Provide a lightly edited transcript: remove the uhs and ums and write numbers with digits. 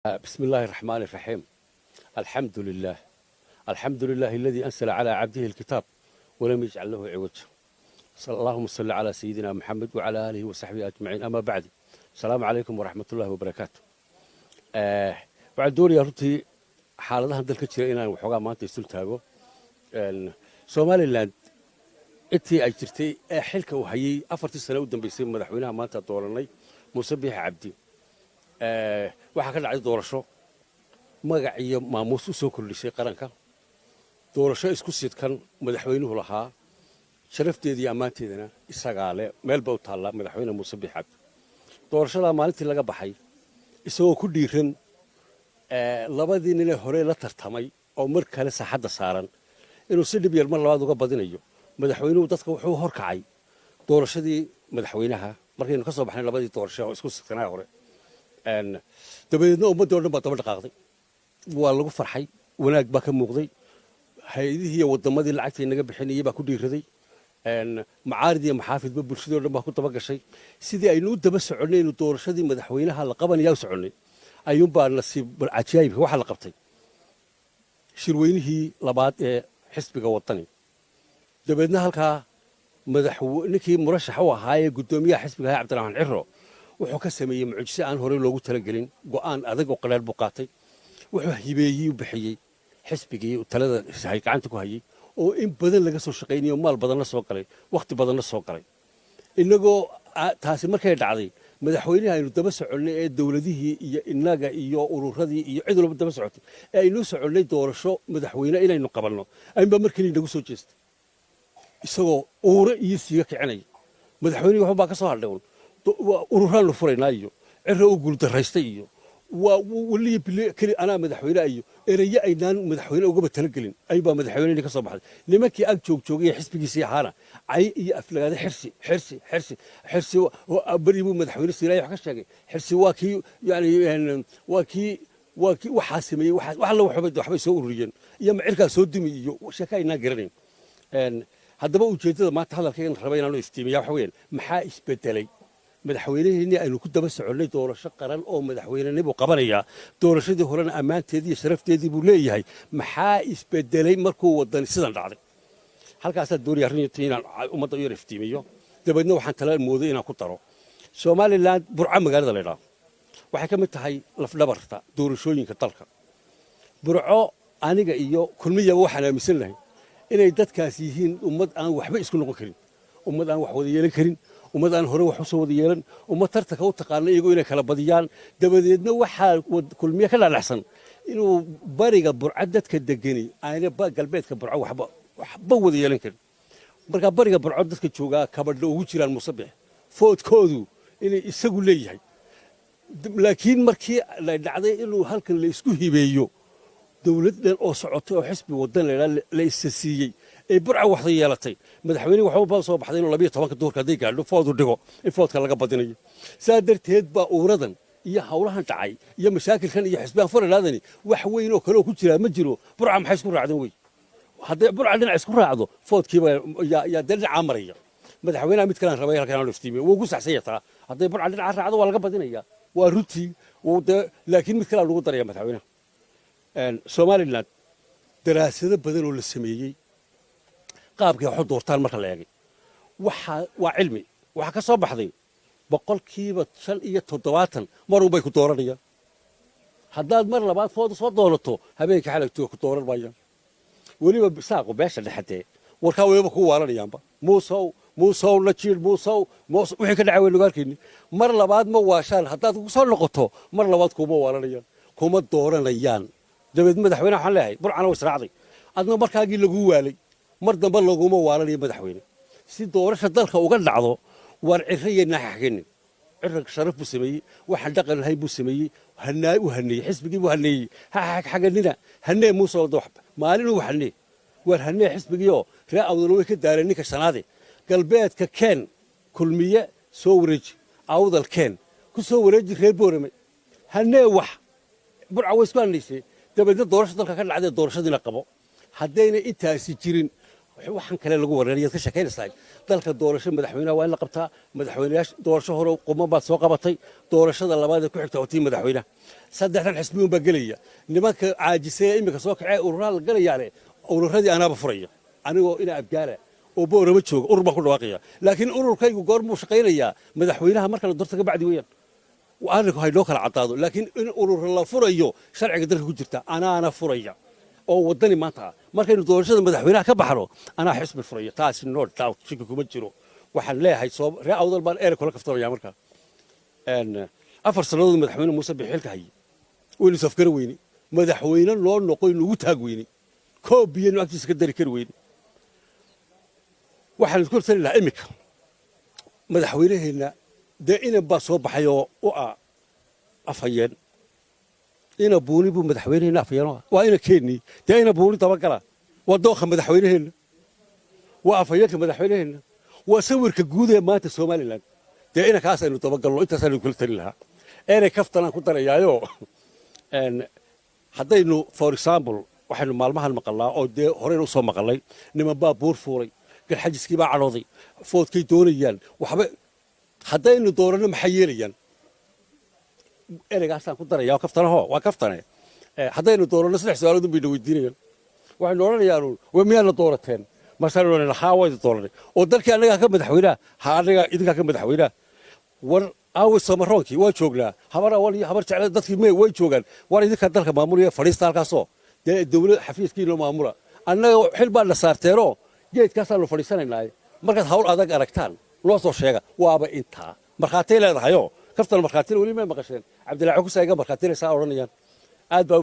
بسم الله الرحمن الرحيم. الحمد لله. الحمد لله الذي أنزل على عبده الكتاب ولم يجعل له عوجا. اللهم صل على سيدنا محمد وعلى آله وصحبه أجمعين. أما بعد، السلام عليكم ورحمة الله وبركاته. بعد دوري runtii xaaladahan dalka jira inaan waxoogaa maanta isul taago. Somaliland intii ay jirtay xilka uu hayay 4 sano u dambeysay madaxweynaha maanta dooranay Muuse Biixi Cabdi. Waxa ka dhacay doorasho magac iyo maamuus u soo kordhisay qaranka. doorasho isku sidkan madaxweynuhu lahaa sharafteedii ammaanteedana isagaa leh meel baa u taalla madaxweyne Muuse Biixi Cabdi. doorashada maalintii laga baxay isagoo ku dhiiran labadii nin ee hore la tartamay oo mar kale saxadda saaran inuu si dhib yar mar labaad uga badinayo madaxweynuhu dadka wuxuu horkacay doorashadii madaxweynaha markaynu ka soo baxnay labadii doorasho oo isku sidkanaa hore dabadeedna ummadda oo dhan baa daba dhaqaaqday. waa lagu farxay, wanaag baa ka muuqday. hay-adihii iyo waddamadii lacagta inaga bixinayay baa ku dhiiraday. macaarid iyo maxaafidba bulshadii oo dhan baa ku daba gashay. sidii aynu u daba soconnay inuu doorashadii madaxweynaha la qabanayaa u soconnay ayuunbaa nasiib cajaayibka waxaa la qabtay shirweynihii labaad ee xisbiga waddani. dabeedna halkaa ninkii murashaxa u ahaa ee guddoomiyaha xisbiga ahaa cabdiraxmaan ciro wuxuu ka sameeyey mucjise aan horey loogu talagelin. go'aan adag oo qadhaadh buu qaatay. wuxuu hibeeyey u bixiyey xisbigii talada gacanta ku hayay oo in badan laga soo shaqaynayo maal badanna soo galay, wakhti badanna soo galay. innagoo taasi markay dhacday madaxweynaha aynu daba soconnay ee dowladihii iyo innaga iyo ururadii iyo cid walba daba socotay ee aynu soconnay doorasho madaxweyne inaynu qabanno ayuunbaa mar keliya nagu soo jeestay isagoo uure iyo siiga kicinaya. madaxweynihii waxbaa ka soo hadhay ururaannu furaynaa iyo ciro u guuldaraystay iyo waliya bile keli anaa madaxweyne iyo eraye aynaan madaxweyne ugaba talagelin ayuunbaa madaxweynihii ka soo baxday. nimankii ag joogjoogaya xisbigiisii ahaana cay iyo aflagaade xirsi beri buu madaxweyne siiraaya wax ka sheegay. xirsi waa kii yani waa kii waxaa sameeyey wax alla waxbay soo ururiyeen iyo macirkaa soo dumi iyo sheeka aynaan garanayn. haddaba ujeeddada maanta hadalkaygan raba inaanu iftiimiya waxa weeyaan maxaa isbedelay madaxweynihii aynu ku daba soconnay doorasho qaran oo madaxweynenibuu qabanayaa. doorashadii horena ammaanteedii iyo sharafteedii buu leeyahay. maxaa isbedelay markuu waddani sidan dhacday? halkaasaa doonaya arrintii inaan ummadda u yar iftiimiyo. dabeedna waxaan tala mooday inaan ku daro somaliland burco magaalada la idhaahdo waxay ka mid tahay lafdhabarta doorashooyinka dalka. burco aniga iyo kulmiyaba waxaan aaminsan lahay inay dadkaas yihiin ummad aan waxba isku noqon karin, ummad aan wax wada yeelan karin, ummad aan hore wax u soo wada yeelan, ummad tartanka u taqaana iyagoo inay kala badiyaan. dabadeedna waxaa kulmiye ka dhalaxsan inuu bariga burco dadka degani ayna galbeedka burco waxba wada yeelan karin. markaa bariga burco dadka joogaa kabadho ugu jiraan Muuse Biixi foodkoodu inay isagu leeyahay. laakiin markii la dhacday inuu halkan la isku hibeeyo dowlad dhan oo socotay oo xisbi waddan la isa siiyey ee burca waxda yeelatay madaxweyne waxba soo baxday inuu 12 duurka haday gaadho foodu dhigo in foodka laga badinayo. saa darteed baa uuradan iyo hawlahan dhacay iyo mashaakilkan iyo xisbiyaan faralaadani wax weyn oo kale oo ku jira ma jiro. burca maxay isku raacdeen wey? hadday burca dhinac isku raacdo foodkiiba yaa dhinaca maraya. madaxweynaha mid kale aan rabay halkan aan iftiimiyo wuu ku saxsan yahay. hadday burca dhinaca raacdo waa laga badinaya, waa runtii. laakiin mid kale lagu daraya madaxweynaha. somaliland daraasado badan oo la sameeyey qaabkay wax u doortaan marka la eegay waa cilmi. waxaa ka soo baxday 75% marunbay ku dooranayaan. haddaad mar labaad fooda soo doonato habeenka xalagtoo ku dooran maayaan. weliba saaqo beesha dhexatee warkaa weliba ku waaranayaanba muusow najiir muusow wixii ka dhacay waynu arkayni. mar labaad ma waashaan. haddaad ku soo noqoto mar labaad kuma waaranayaan, kuma dooranayaan. dabeed madaxweyne waxaan leeyahay burcana way israacday. adna markaagii lagu waalay mar dambe laguma waalanayo madaxweyne. si doorasha dalka uga dhacdo waar ciro iyo naaxaxgenin. ciro sharaf buu sameeyey, waxaan dhaqan lahayn buu sameeyey, u haneeyey xisbigii buu haneeyey. xaganina hanee muuse wada maalin uu hanee waar hanee xisbigiioo ree awdal way ka daareen ninka shanaade galbeedka keen kulmiye soo wareeji awdal keen ku soo wareeji reer boorame hanee wax burca way isku haneysay. dabeedna doorasho dalka ka dhacday doorashadiina qabo. haddayna intaasi jirin waxaan kale lagu wareeriyay ka shaqeynaysaa dalka doorasho madaxweynaha waa in la qabtaa madaxweynayaasha doorasho hore quma baad soo qabatay doorashada labaad ee ku xigta oo tii madaxweynaha saddexdan xisbi baa gelaya nimanka caajisay imika soo kacay ururada la galayaane ururadii anaaba furaya anigoo ina abgaala oo boorama jooga urur baan ku dhawaaqaya laakiin ururkaygu goormuu shaqaynayaa madaxweynaha marka la doorta ka bacdi weeyaan arrinku haynoo kala caddaado laakiin in urur la furayo sharciga dalka ku jirta anaana furaya oo waddani maanta markaynu doorashada madaxweynaha ka baxno anaa xisbi furaya taasi no doubt shaki kuma jiro waxaan leeyahay ree awdal baan eer kula kaftamaya marka 4 sannadood madaxweyne muuse bixilka hayay waynu safkara weyni madaxweyne loo noqoy nugu taag weyni koob biyo agtiisa ka dari kari weyni waxaan isku tali lahaa imika madaxweynaheena dee inan baa soo baxay oo u afhayeen ina buuni buu madaxweynaheena afhayeen waa ina keeni dee ina buuni dabagala waa dooqa madaxweynaheena waa afhayeenka madaxweynaheena waa sawirka guud ee maanta somaliland dee ina kaas aynu dabagalno intaasaynu kula tali lahaa erey kaftanaan ku darayaayo haddaynu for example waxaynu maalmahan maqalnaa oo dee horeynu usoo maqalnay niman baa buur fuulay garxajiskii baa cadhooday foodkay doonayaan waxba haddaynu dooranno maxay yeelayaan ereygaasaan ku daraya oo kaftanaho waa kaftane haddaynu dooranno 3 su'aalood bayna weydiinayaan waxaynu odhanayaan waa miyaana doorateen markaanu odhanayna haa wayda dooranay oo dalkii annagaa ka madaxweynaha haa annagaa idinkaa ka madaxweynaha war aaway somaroonkii waa joognaa habar jecla dadkii way joogaan war idinkaa dalka maamulaya fadhiista halkaasoo dee dawlad xafiiskiinoo maamula annaga xil baan na saarteenoo geedkaasaanu fadhiisanaynaa markaad hawl adag aragtaan loo soo sheega waaba intaa markhaatay leedahayoo kaftan markhaatina weli may maqasheen cabdilaahi xukusayga markhaatina saa odhanayaan aad baa